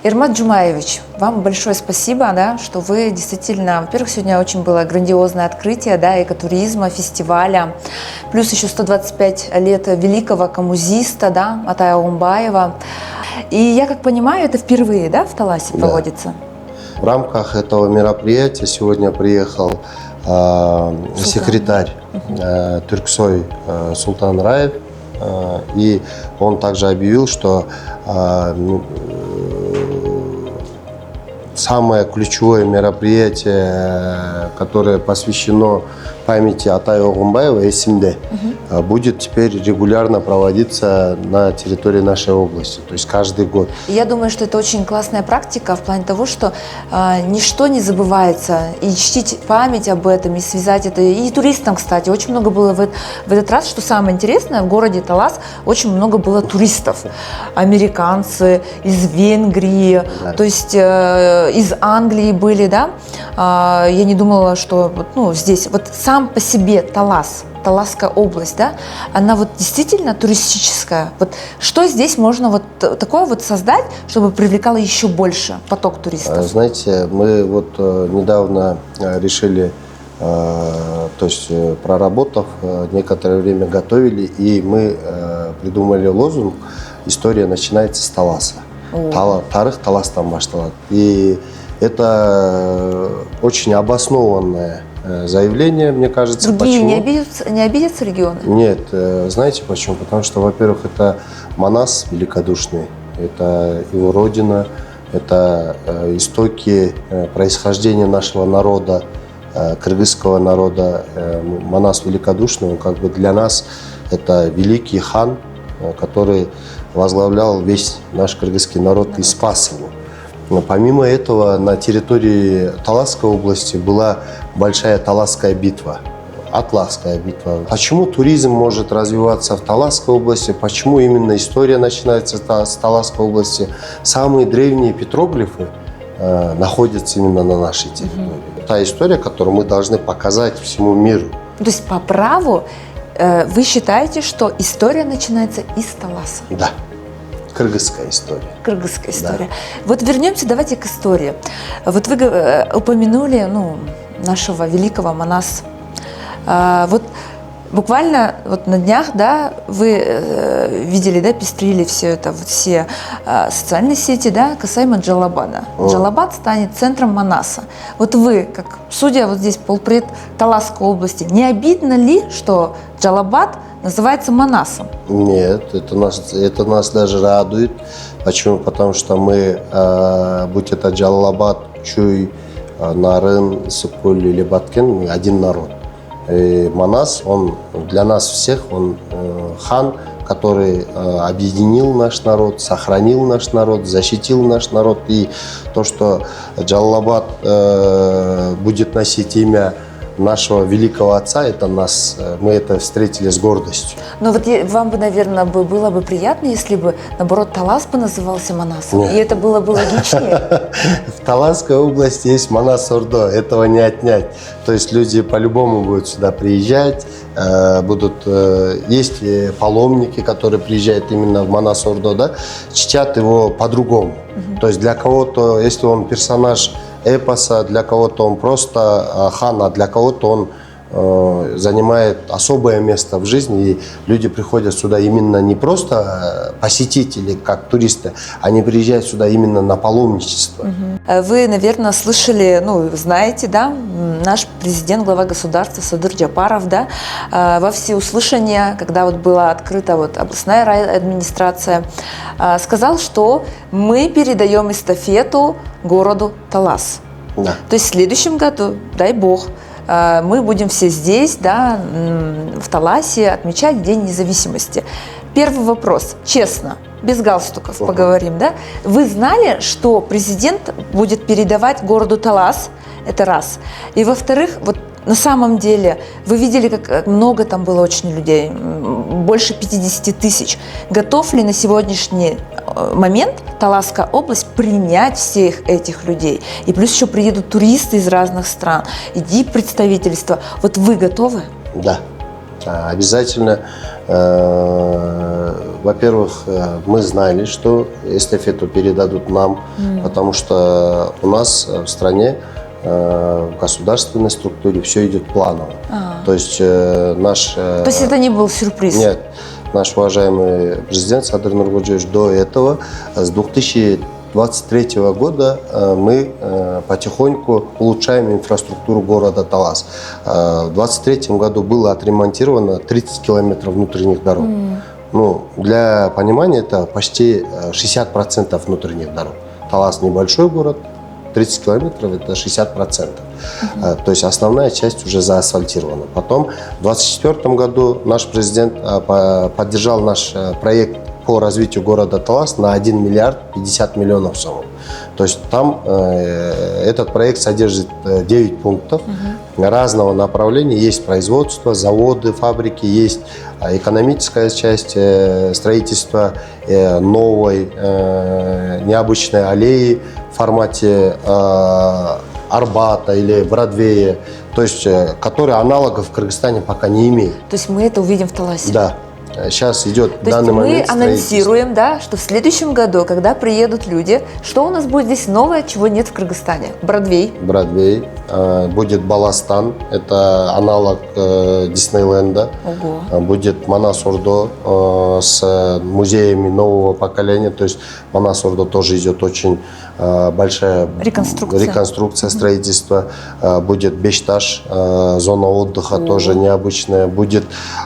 Ермат Джумаевич, вам большое спасибо, да, что вы действительно, во-первых, сегодня очень было грандиозное открытие, да, экотуризма, фестиваля, плюс еще 125 лет великого коммузиста, да, Атая Огунбаева. И я как понимаю, это впервые, да, в Таласе проводится? В рамках этого мероприятия сегодня приехал секретарь Тюрксой Султан Раев, и он также объявил, что самое ключевое мероприятие, которое посвящено памяти Атая Огунбаева, Эсимде, будет теперь регулярно проводиться на территории нашей области, то есть каждый год. Я думаю, что это очень классная практика в плане того, что ничто не забывается, и чтить память об этом, и связать это. И туристам, кстати, очень много было в этот раз, что самое интересное, в городе Талас очень много было туристов. Американцы из Венгрии, да. То есть из Англии были, да. Я не думала, что здесь, вот сам по себе Талас, Таласская область, да, она вот действительно туристическая. Вот что здесь можно вот такое вот создать, чтобы привлекало еще больше поток туристов? Знаете, мы вот недавно решили, то есть проработав, некоторое время готовили, и мы придумали лозунг «История начинается с Таласа». Тарых Таластан башталады. И это очень обоснованное заявление, мне кажется. Другие почему? не обидятся регионы? Нет, знаете почему? Потому что, во-первых, это Манас великодушный, это его родина, это истоки происхождения нашего народа, кыргызского народа. Манас великодушный, он как бы для нас это великий хан, который возглавлял весь наш кыргызский народ и спас его. Но помимо этого, на территории Таласской области была большая Таласская битва, Атласская битва. Почему туризм может развиваться в Таласской области? Почему именно история начинается с Таласской области? Самые древние петроглифы находятся именно на нашей территории. Та история, которую мы должны показать всему миру. То есть по праву вы считаете, что история начинается из Таласа? Да. Кыргызская история. Кыргызская история. Да. Вот вернемся, давайте к истории. Вот вы упомянули нашего великого Манас. Вот буквально вот на днях, да, вы видели, да, пестрили все это, вот все социальные сети, да, касаемо Джалабада. Джалабад станет центром Манаса. Вот вы, как судья вот здесь, полпред Таласской области, не обидно ли, что Джалабад называется Манасом? Нет, это нас даже радует. Почему? Потому что мы, будь это Джалабад, Чуй, Нарын, Сыкуль или Баткен, мы один народ. И Манас, он для нас всех, он хан, который объединил наш народ, сохранил наш народ, защитил наш народ. И то, что Джалалабад будет носить имя нашего великого отца, это мы это встретили с гордостью. Но вот вам бы, наверное, было бы приятно, если бы, наоборот, Талас бы назывался Манасом, и это было бы логичнее. В Таласской области есть Манас-Ордо, этого не отнять. То есть люди по-любому будут сюда приезжать, есть паломники, которые приезжают именно в Манас-Ордо, да, чтят его по-другому. То есть для кого-то, если он персонаж эпоса, для кого-то он просто хан, а для кого-то он занимает особое место в жизни, и люди приходят сюда именно не просто посетители, как туристы, они приезжают сюда именно на паломничество. Вы, наверное, слышали, знаете, да, наш президент, глава государства Садыр Джапаров, да, во всеуслышание, когда вот была открыта вот областная райадминистрация, сказал, что мы передаем эстафету городу Талас. Да. То есть в следующем году, дай бог, мы будем все здесь, да, в Таласе отмечать День независимости. Первый вопрос, честно, без галстуков поговорим, да? Вы знали, что президент будет передавать городу Талас? Это раз. И во-вторых, вот на самом деле, вы видели, как много там было очень людей, больше 50 тысяч. Готов ли на сегодняшний момент Таласская область принять всех этих людей? И плюс еще приедут туристы из разных стран, и представительства. Вот вы готовы? Да, обязательно. во-первых, мы знали, что эстафету передадут нам, потому что у нас в стране, в государственной структуре все идет планово. То есть наш... То есть это не был сюрприз? Нет. Наш уважаемый президент Садыр Нуркодиевич до этого, с 2023 года мы потихоньку улучшаем инфраструктуру города Талас. В 2023 году было отремонтировано 30 километров внутренних дорог. Ну, для понимания, это почти 60% внутренних дорог. Талас небольшой город, 30 километров – это 60%. То есть основная часть уже заасфальтирована. Потом в 2024 году наш президент поддержал наш проект по развитию города Талас на 1 миллиард 50 миллионов сомов. То есть там этот проект содержит 9 пунктов разного направления. Есть производство, заводы, фабрики, есть экономическая часть, строительство новой необычной аллеи в формате Арбата или Бродвея, то есть, которые аналогов в Кыргызстане пока не имеют. То есть мы это увидим в Таласе? Да. Сейчас идет в данный момент мы анонсируем, да, что в следующем году, когда приедут люди, что у нас будет здесь новое, чего нет в Кыргызстане? Бродвей. Бродвей. Будет Баластан, это аналог Диснейленда. Ого. Будет Манас-Ордо с музеями нового поколения. То есть Манас-Ордо тоже идет очень большая реконструкция строительства. Будет Бешташ, зона отдыха тоже необычная. Будет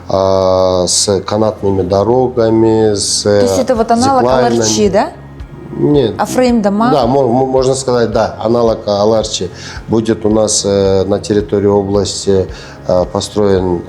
с канатными дорогами, с То есть это вот аналог Аларчи, да? Нет. А фрейм-дома? Да, можно сказать, да, аналог Аларчи. Будет у нас на территории области построен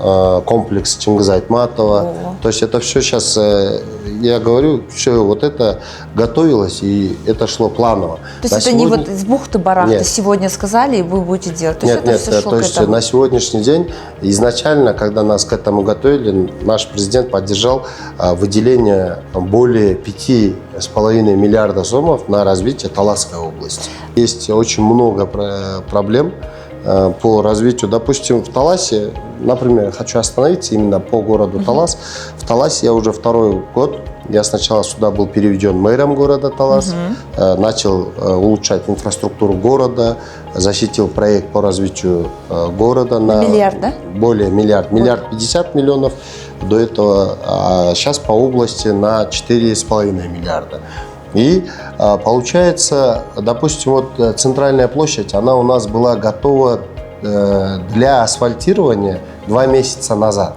комплекс Чингиза Айтматова. То есть это все сейчас, я говорю, все вот это готовилось, и это шло планово. То есть это сегодня... не вот из бухты-барахты сегодня сказали, и вы будете делать? То нет, есть это нет, все шло то есть на сегодняшний день, изначально, когда нас к этому готовили, наш президент поддержал выделение более 5,5 миллиарда сомов на развитие Таласской области. Есть очень много проблем по развитию. Допустим, в Таласе, например, хочу остановиться именно по городу Талас. В Таласе я уже второй год. Я сначала сюда был переведен мэром города Талас, начал улучшать инфраструктуру города, защитил проект по развитию города на миллиард, да? Более миллиард, миллиард 50 миллионов до этого, а сейчас по области на 4,5 миллиарда. И получается, допустим, вот центральная площадь, она у нас была готова для асфальтирования 2 месяца назад.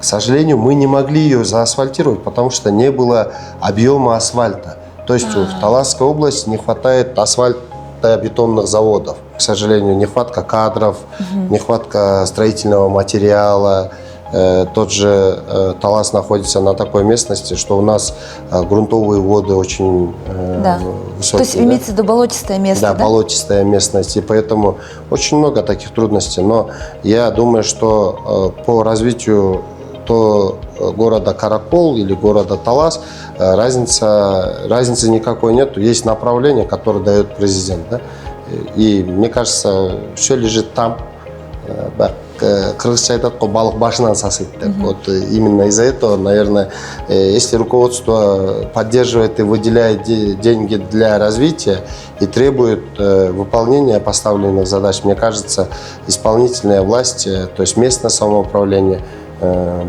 К сожалению, мы не могли ее заасфальтировать, потому что не было объема асфальта. То есть в Таласской области не хватает асфальтобетонных заводов. К сожалению, нехватка кадров, нехватка строительного материала. Тот же Талас находится на такой местности, что у нас грунтовые воды очень высокие. То есть имеется в виду болотистое место, да? Да, болотистая местность, и поэтому очень много таких трудностей. Но я думаю, что по развитию то города Каракол или города Талас разницы никакой нет. Есть направление, которое дает президент. Да? И мне кажется, все лежит там. Да. Кыргызча айтат го балық башынан сасыйт деп. Вот именно из-за этого, наверное, если руководство поддерживает и выделяет деньги для развития и требует выполнения поставленных задач, мне кажется, исполнительная власть, то есть местное самоуправление,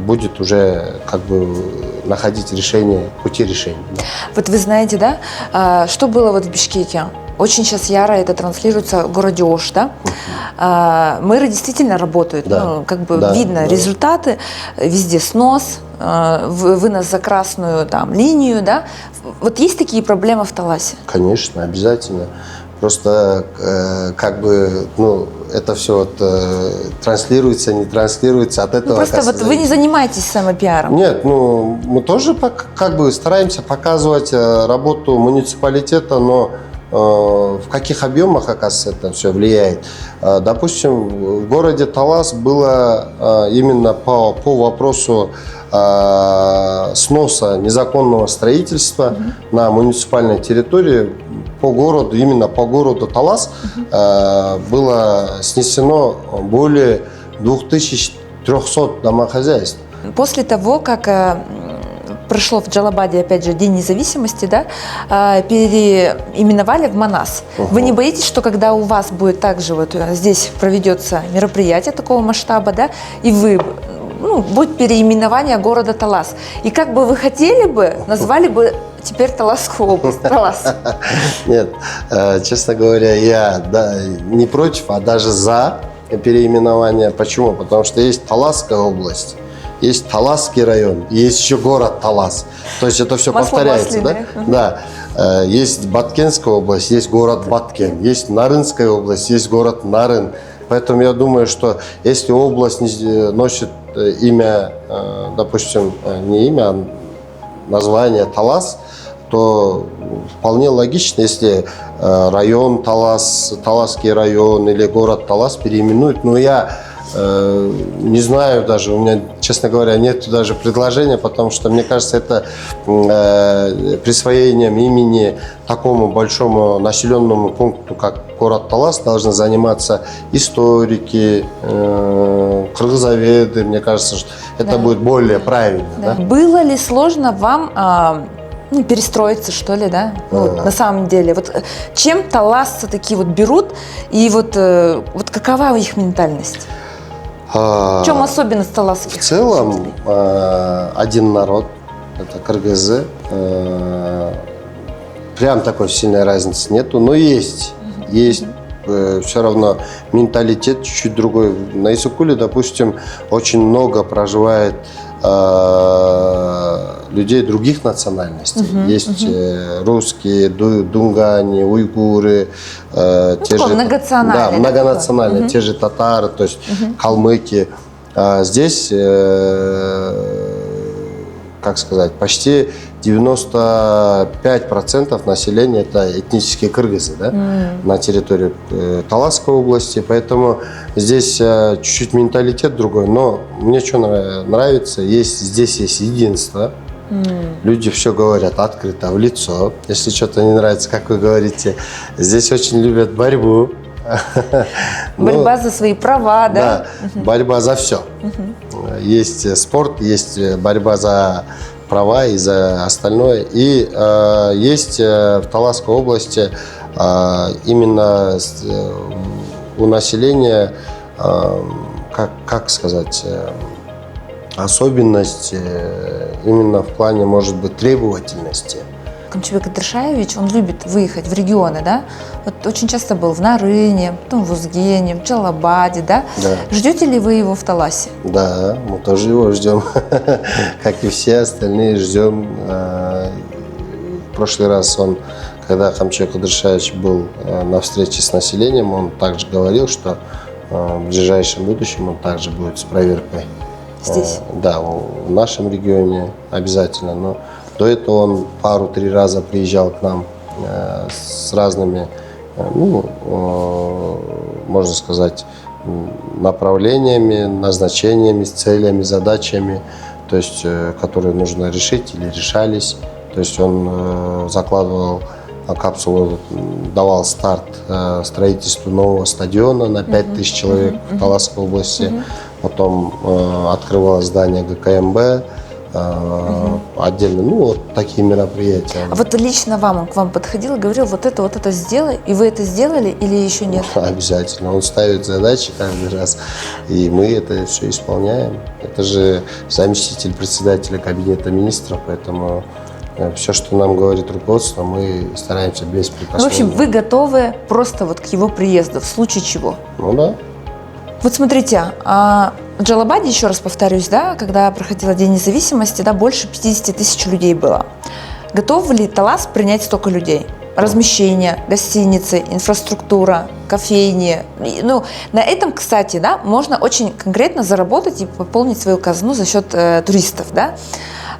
будет уже как бы находить решение, пути решения. Да. Вот вы знаете, да, что было вот в Бишкеке? Очень сейчас яро это транслируется в городе Ош, да? Мэры действительно работают, да. Ну, как бы видно результаты, везде снос, вынос за красную там линию, да? Вот есть такие проблемы в Таласе? Конечно, обязательно. Просто как бы, ну, это все вот, транслируется, не транслируется, от этого... Ну, просто вот вы не занимаетесь самопиаром. Нет, ну, мы тоже как бы стараемся показывать работу муниципалитета, но в каких объемах, оказывается, это все влияет. Допустим, в городе Талас было именно по вопросу сноса незаконного строительства на муниципальной территории по городу, именно по городу Талас, было снесено более 2300 домохозяйств. После того, как прошло в Джалабаде, опять же, День независимости, да, переименовали в Манас. Вы не боитесь, что когда у вас будет также вот здесь проведется мероприятие такого масштаба, да, и вы, будет переименование города Талас, и как бы вы хотели бы, назвали бы теперь Таласскую область, Талас? Нет, честно говоря, я не против, а даже за переименование. Почему? Потому что есть Таласская область, есть Таласский район, есть еще город Талас. То есть это все повторяется, да? Да. Есть Баткенская область, есть город Баткен, есть Нарынская область, есть город Нарын. Поэтому я думаю, что если область носит имя, допустим, не имя, а название Талас, то вполне логично, если район Талас, Таласский район или город Талас переименуют. Но я не знаю даже, у меня, честно говоря, нет даже предложения, потому что, мне кажется, это присвоением имени такому большому населенному пункту, как город Талас, должны заниматься историки, кыргызоведы. Мне кажется, что это будет более правильно. Да. Да? Было ли сложно вам перестроиться, что ли, да? На самом деле. Вот чем таласцы такие вот берут, и вот какова их ментальность? В чем особенность таласских? В целом, один народ, это кыргызы. Прям такой сильной разницы нету, но есть все равно менталитет чуть-чуть другой. На Исыкуле, допустим, очень много проживает людей других национальностей. Есть русские, дунгане, уйгуры, те же многонациональные. Да, многонациональные, те же татары, то есть калмыки. Здесь, как сказать, почти 95% населения это этнические кыргызы, да, на территории Таласской области, поэтому здесь чуть-чуть менталитет другой, но мне что нравится, здесь есть единство, люди все говорят открыто, в лицо, если что-то не нравится, как вы говорите, здесь очень любят борьбу. Борьба за свои права, да? Да, борьба за все. Есть спорт, есть борьба за права и за остальное. И есть в Таласской области именно у населения, как сказать, особенность именно в плане, может быть, требовательности. Камчыбек Адыршаевич, он любит выехать в регионы, да? Вот очень часто был в Нарыне, потом в Узгене, в Джалабаде, да? Да. Ждете ли вы его в Таласе? Да, мы тоже его ждем, как и все остальные ждем. В прошлый раз когда Камчыбек Адыршаевич был на встрече с населением, он также говорил, что в ближайшем будущем он также будет с проверкой. Здесь? Да, в нашем регионе обязательно, но до этого он пару-три раза приезжал к нам с разными, можно сказать, направлениями, назначениями, целями, задачами, то есть, которые нужно решить или решались. То есть он закладывал капсулу, давал старт строительству нового стадиона на 5000 человек в Таласской области. Потом открывалось здание ГКМБ. Отдельно, вот такие мероприятия. А вот лично он к вам подходил и говорил, вот это сделай, и вы это сделали или еще нет? Обязательно. Он ставит задачи каждый раз, и мы это все исполняем. Это же заместитель председателя кабинета министров, поэтому все, что нам говорит руководство, мы стараемся беспрекословно. В общем, вы готовы просто вот к его приезду, в случае чего? Да. Вот смотрите, в Джалабаде, еще раз повторюсь, да, когда проходил День независимости, да, больше 50 тысяч людей было. Готов ли Талас принять столько людей? Размещение, гостиницы, инфраструктура, кофейни. На этом, кстати, да, можно очень конкретно заработать и пополнить свою казну за счет туристов, да.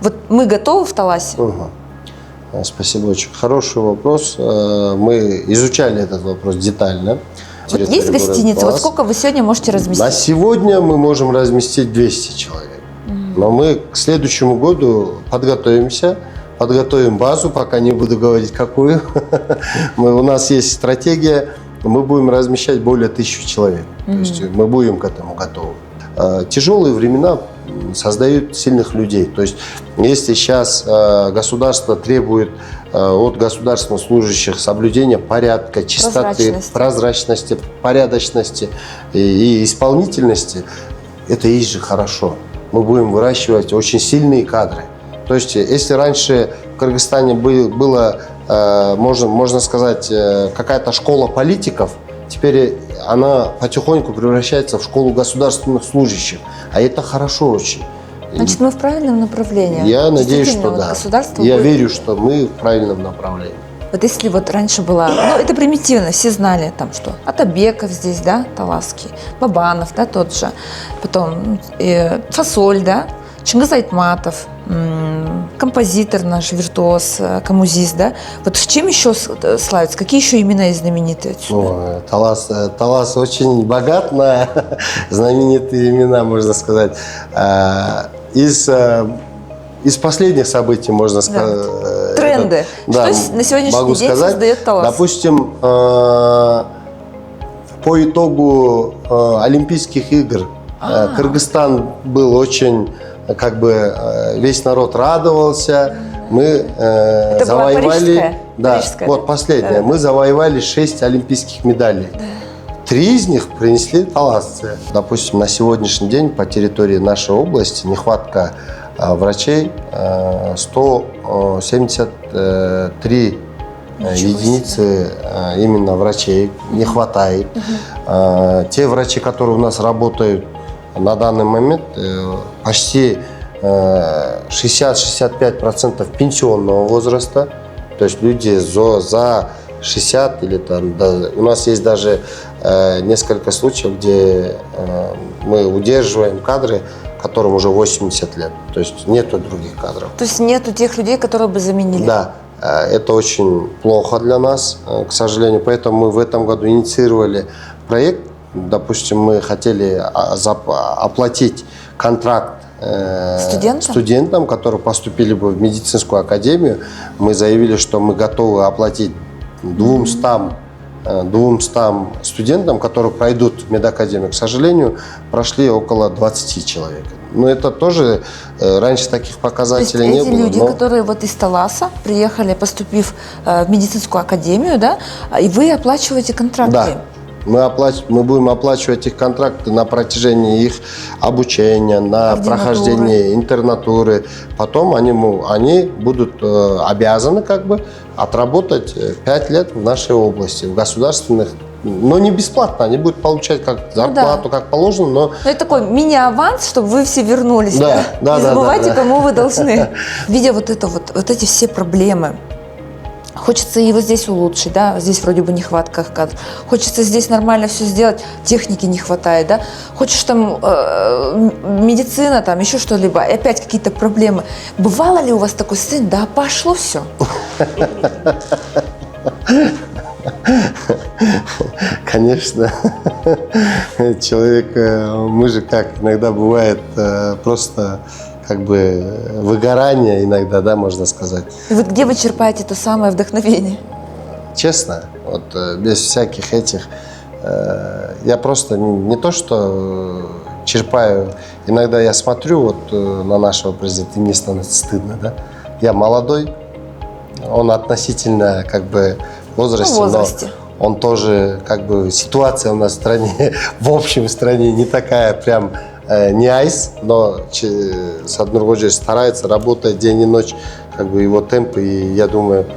Вот мы готовы в Таласе? Спасибо, очень хороший вопрос. Мы изучали этот вопрос детально. Вот есть гостиница, вот сколько вы сегодня можете разместить? На сегодня мы можем разместить 200 человек. Но мы к следующему году подготовимся, подготовим базу, пока не буду говорить какую. У нас есть стратегия, мы будем размещать более 1000 человек. То есть мы будем к этому готовы. Тяжелые времена создают сильных людей. То есть, если сейчас государство требует от государственных служащих соблюдения порядка, чистоты, прозрачности, порядочности и исполнительности, это и есть же хорошо. Мы будем выращивать очень сильные кадры. То есть, если раньше в Кыргызстане было, можно сказать, какая-то школа политиков, теперь она потихоньку превращается в школу государственных служащих. А это хорошо очень. Значит, мы в правильном направлении. Я надеюсь, что вот да. Государство Я будет... верю, что мы в правильном направлении. Вот если вот раньше была, ну это примитивно, все знали там что, Атабеков здесь, да, Таласский, Бабанов, да, тот же, потом Фасоль, да, Чингиз Айтматов, композитор наш, виртуоз, коммузист, да. Вот в чем еще славится, какие еще имена есть знаменитые отсюда? Талас очень богат на знаменитые имена, можно сказать. Из последних событий, можно сказать. Тренды. Да, что на сегодняшний могу день сказать, создает Талас? Допустим, по итогу Олимпийских игр Кыргызстан был очень, как бы, весь народ радовался. Мы Это завоевали, Парижская, вот последняя, да. Мы завоевали 6 олимпийских медалей. 3 из них принесли таласцы. Допустим, на сегодняшний день по территории нашей области нехватка врачей 173 единицы именно врачей не хватает. Те врачи, которые у нас работают на данный момент, почти 60-65% пенсионного возраста. То есть люди за 60 или там, да, у нас есть даже несколько случаев, где мы удерживаем кадры, которым уже 80 лет. То есть нету других кадров. То есть нету тех людей, которые бы заменили? Да, это очень плохо для нас, к сожалению. Поэтому мы в этом году инициировали проект. Допустим, мы хотели оплатить контракт студентам, которые поступили бы в медицинскую академию. Мы заявили, что мы готовы оплатить 200 студентам, которые пройдут медакадемию. К сожалению, прошли около 20 человек. Но это тоже раньше таких показателей не было. Эти люди, которые вот из Таласа приехали, поступив в медицинскую академию, да, и вы оплачиваете контракты? Да. Мы будем оплачивать их контракты на протяжении их обучения, на прохождение интернатуры. Потом они будут обязаны как бы отработать 5 лет в нашей области, в государственных, но не бесплатно, они будут получать как зарплату, как положено, но... Это такой мини-аванс, чтобы вы все вернулись. Да. Не забывайте, кому вы должны. Видя вот эти все проблемы, хочется и вот здесь улучшить, да, здесь вроде бы нехватка кадров. Хочется здесь нормально все сделать, техники не хватает, да. Хочешь там медицина, там еще что-либо, и опять какие-то проблемы. Бывало ли у вас такое состояние? Да, пошло все. Конечно, человек, мы же как иногда бывает просто как бы выгорание иногда, да, можно сказать. И вот где вы черпаете то самое вдохновение? Честно, вот без всяких этих, я просто не то что черпаю, иногда я смотрю вот на нашего президента, и мне становится стыдно, да. Я молодой, он относительно как бы в возрасте, но он тоже как бы ситуация у нас в стране, в общем в стране не такая прям не айс, но Саднургоджи старается, работает день и ночь, как бы его темпы, и я думаю...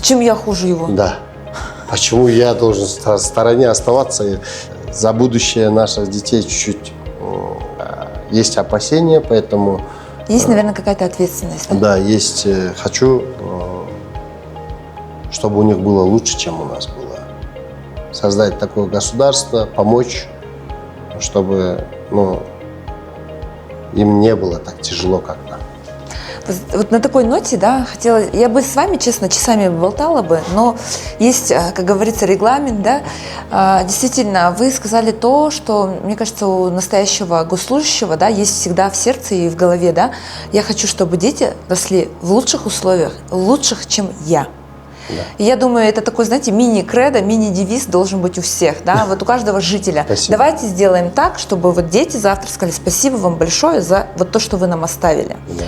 Чем я хуже его? Да. Почему я должен в стороне оставаться? За будущее наших детей чуть-чуть есть опасения, поэтому... Есть, наверное, какая-то ответственность, да? Да, есть. Хочу, чтобы у них было лучше, чем у нас было. Создать такое государство, помочь, чтобы им не было так тяжело, как нам. Вот на такой ноте, да, я бы с вами, честно, часами болтала бы, но есть, как говорится, регламент, да. Действительно, вы сказали то, что, мне кажется, у настоящего госслужащего, да, есть всегда в сердце и в голове, да. Я хочу, чтобы дети росли в лучших условиях, лучших, чем я. И я думаю, это такой, знаете, мини-кредо, мини-девиз должен быть у всех, да, вот у каждого жителя. Спасибо. Давайте сделаем так, чтобы вот дети завтра сказали спасибо вам большое за вот то, что вы нам оставили. Да.